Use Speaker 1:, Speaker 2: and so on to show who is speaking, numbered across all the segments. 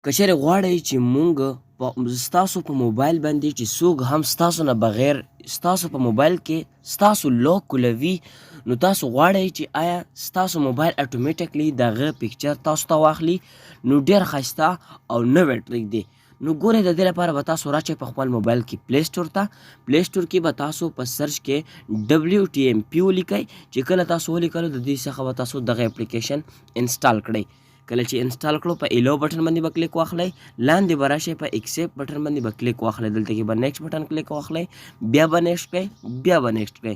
Speaker 1: که چیرې غواړئ چې مونږ ستاسو په موبایل باندې چې څوک هم ستاسو نه بغیر ستاسو په موبایل کې ستاسو لوک کولوي، نو تاسو غواړئ چې آیا ستاسو موبایل اټومیټکلی د هغه پکچر تاسو ته واخلي، نو ډېر ښایسته او نوی ټریک دی. نو ګورئ د دې لپاره به تاسو راچئ په خپل موبایل کې پلی سټور ته. پلی سټور کې به تاسو په سرچ کې WTMP ولیکئ. چې کله تاسو ولیکلو د دې څخه به تاسو دغه اپلیکیشن انسټال کړئ. کله چې انسټال کړو په ایلو بټن باندې به کلیک واخلئ، لاندې به راشئ په ایکسپټ بټن باندې به کلیک واخلئ، دلته کې به نیکسټ بټن کلیک واخلئ، بیا به نیکسټ کړئ، بیا به نیکسټ کړئ،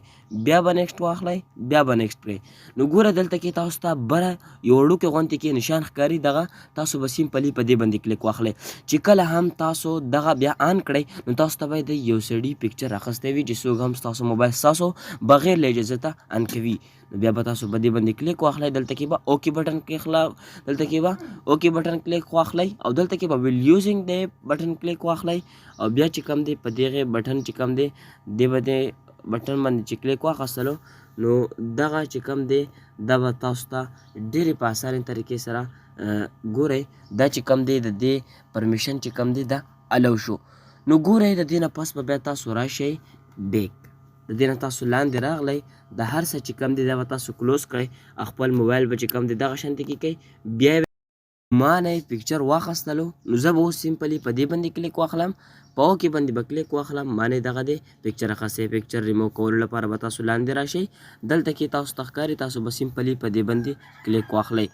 Speaker 1: بیا به نیکسټ واخلئ، بیا به نیکسټ کړئ. نو ګوره دلته کې تاسو ته بره یو وړوکی غوندې کې نشان ښکاري، دغه تاسو به سیمپلي په دې باندې کلیک واخلئ. چې کله هم تاسو دغه بیا آن کړئ، نو تاسو ته باید یو سړي پکچر اخیستی وي چې څوک هم ستاسو موبایل ستاسو بغیر له اجازته آن کوي. نو بیا به تاسو په دې باندې کلیک واخلئ، دلته کې به اوکې بټن کلیک واخلئ او دلته کې به ویل یوزینګ دی بټن کلیک واخلئ او بیا چې کوم دی په دغه بټن چې کوم دی دې بټن باندې چې کلیک واخیستلو، نو دغه چې کوم دی دا به تاسو ته ډېرې په اسانه طریقې سره ګورئ دا چې کوم دی د دې پرمیشن چې کوم دی دا الو شو. نو ګورئ د دې نه پس به بیا تاسو راشئ بیک، د دې نه تاسو لاندې راغلی، د هر څه چې کوم دی دا به تاسو کلوز کړئ، خپل موبایل به چې کوم دی دغه شانتې کیږئ. بیا ما نه پکچر واخیستلو، نو زه به اوس سمپلي په دې باندې کلیک واخلم، په اوکې باندې به کلیک واخلم، ما نه دغه دی پکچر اخیستی. پکچر ریموو کولو لپاره به تاسو لاندې راشئ، دلته کې تاسو ته ښکاري، تاسو به سمپلي په دې باندې کلیک واخلئ.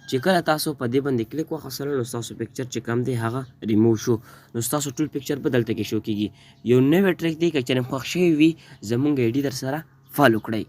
Speaker 1: چې کله تاسو په دې باندې کلیک واخیستلو، نو ستاسو پکچر چې کوم دی هغه ریموو شو، نو ستاسو ټول پکچر به دلته کې شو کیږي. یو نوی ټریک دی که چېرې خوښ شوی وي زموږ آی ډي در سره فالو کړئ.